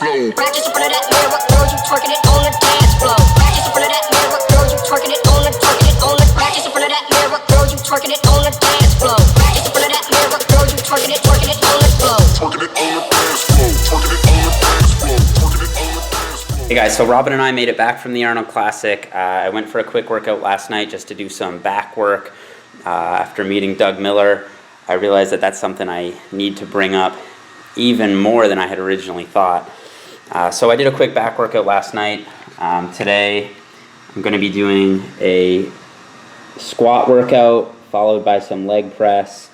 floor. Practice in front of that mirror, girl, you twerking it on the dance floor. Practice in front of that mirror, girl, you twerking it on the practice in front of that mirror, girl, you twerking it on the dance floor. Practice in front of that mirror, girl, you twerking it on the floor. Twerking it on the dance floor. Twerking it on the dance floor. Twerking it on the dance floor. Hey guys, so Robin and I made it back from the Arnold Classic. I went for a quick workout last night just to do some back work. After meeting Doug Miller, I realized that that's something I need to bring up even more than I had originally thought. So I did a quick back workout last night. Today I'm going to be doing a squat workout followed by some leg press,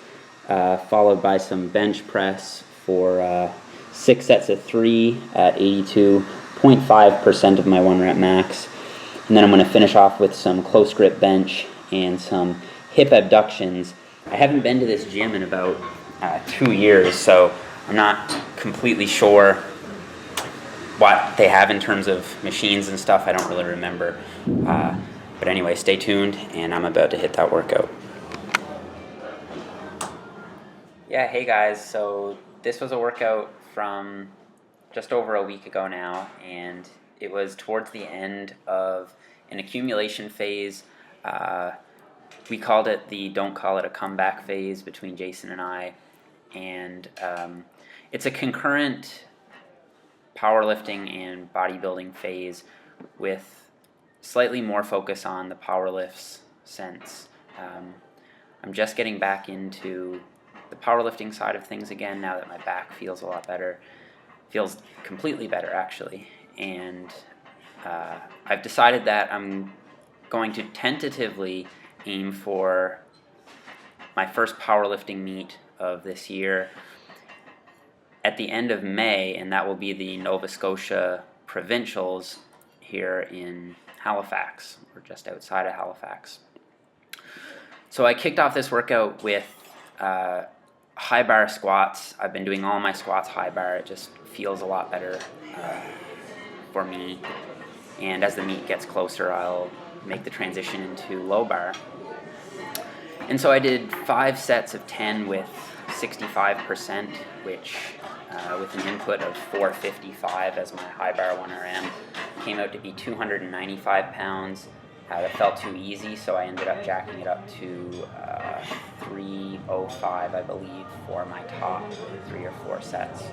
followed by some bench press for 6 sets of 3 at 82.5% of my 1 rep max. And then I'm going to finish off with some close grip bench and some hip abductions. I haven't been to this gym in about 2 years, so I'm not completely sure what they have in terms of machines and stuff. I don't really remember. But anyway, stay tuned, and I'm about to hit that workout. Yeah, hey guys, so this was a workout from just over a week ago now, and it was towards the end of an accumulation phase. We called it the don't call it a comeback phase between Jason and I, and it's a concurrent powerlifting and bodybuilding phase with slightly more focus on the powerlifts since I'm just getting back into the powerlifting side of things again now that my back feels a lot better, feels completely better actually, and I've decided that I'm going to tentatively aim for my first powerlifting meet of this year at the end of May, and that will be the Nova Scotia Provincials here in Halifax, or just outside of Halifax. So I kicked off this workout with high bar squats. I've been doing all my squats high bar. It just feels a lot better for me, and as the meet gets closer I'll make the transition into low bar. And so I did 5 sets of 10 with 65%, which with an input of 455 as my high bar 1RM came out to be 295 pounds. That felt too easy, so I ended up jacking it up to 305, I believe, for my top 3 or 4 sets.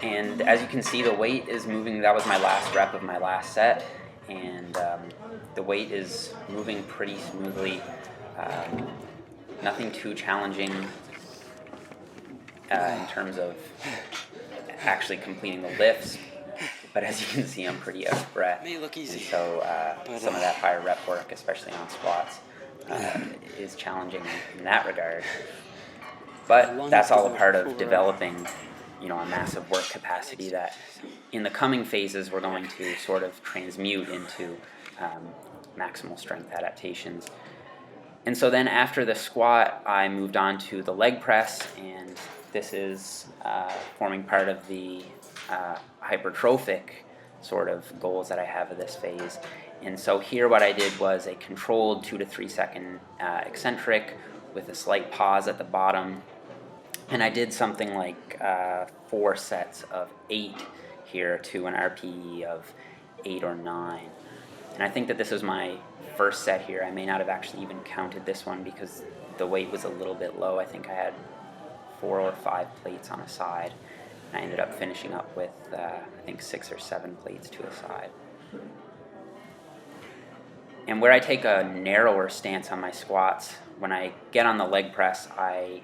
And as you can see, the weight is moving. That was my last rep of my last set, and the weight is moving pretty smoothly. Nothing too challenging in terms of actually completing the lifts, but as you can see, I'm pretty out of breath. May look easy. And so some of that higher rep work, especially on squats, is challenging in that regard. But that's all a part of developing, a massive work capacity that in the coming phases we're going to sort of transmute into maximal strength adaptations. And so then after the squat, I moved on to the leg press, and this is forming part of the hypertrophic sort of goals that I have of this phase. And so here what I did was a controlled 2 to 3 second eccentric with a slight pause at the bottom. And I did something like 4 sets of 8 here to an RPE of 8 or 9. And I think that this was my first set here. I may not have actually even counted this one because the weight was a little bit low. I think I had 4 or 5 plates on a side. And I ended up finishing up with, I think 6 or 7 plates to a side. And where I take a narrower stance on my squats, when I get on the leg press, I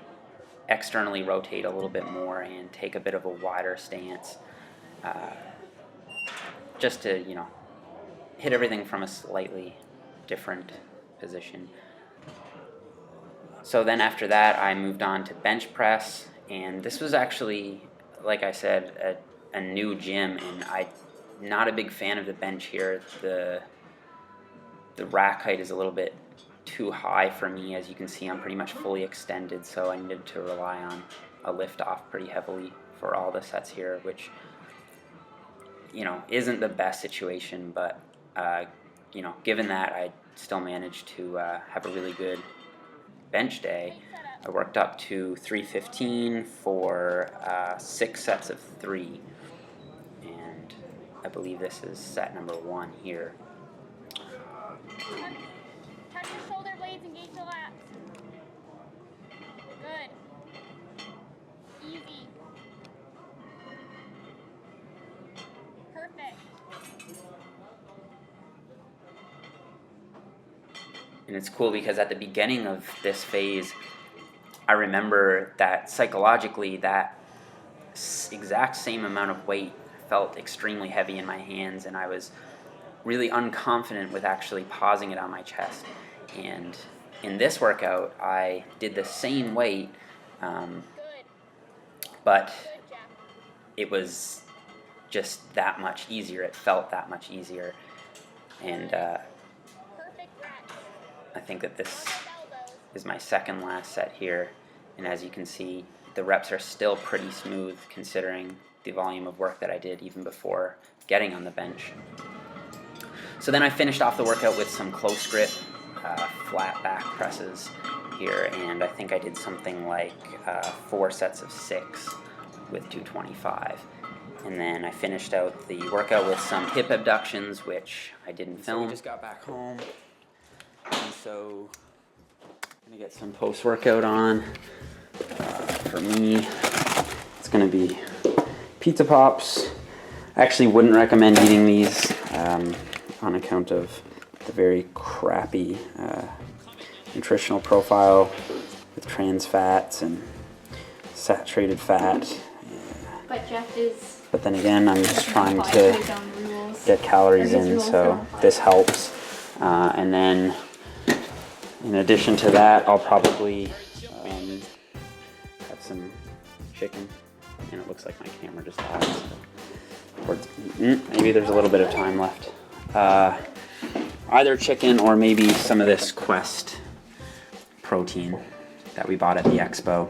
externally rotate a little bit more and take a bit of a wider stance, just to hit everything from a slightly different position. So then after that I moved on to bench press, and this was actually, like I said, a new gym, and I'm not a big fan of the bench here. The rack height is a little bit too high for me. As you can see, I'm pretty much fully extended, so I needed to rely on a lift off pretty heavily for all the sets here, which isn't the best situation, but given that I still managed to have a really good bench day, I worked up to 315 for 6 sets of 3, and I believe this is set number 1 here. Touch your shoulder blades, engage the lats. Good. Easy. Perfect. And it's cool because at the beginning of this phase, I remember that psychologically that exact same amount of weight felt extremely heavy in my hands, and I was really unconfident with actually pausing it on my chest. And in this workout, I did the same weight, but it was just that much easier. It felt that much easier. And I think that this is my second last set here. And as you can see, the reps are still pretty smooth considering the volume of work that I did even before getting on the bench. So then I finished off the workout with some close grip flat back presses here, and I think I did something like 4 sets of 6 with 225. And then I finished out the workout with some hip abductions, which I didn't film. So we just got back home, and so I'm gonna get some post-workout on. For me, it's gonna be pizza pops. I actually wouldn't recommend eating these on account of the very crappy nutritional profile with trans fats and saturated fat. But Jeff is. But then again, I'm just trying to get calories in, so this helps. And then, in addition to that, I'll probably have some chicken. And it looks like my camera just died. So. Maybe there's a little bit of time left. Either chicken or maybe some of this Quest protein that we bought at the expo.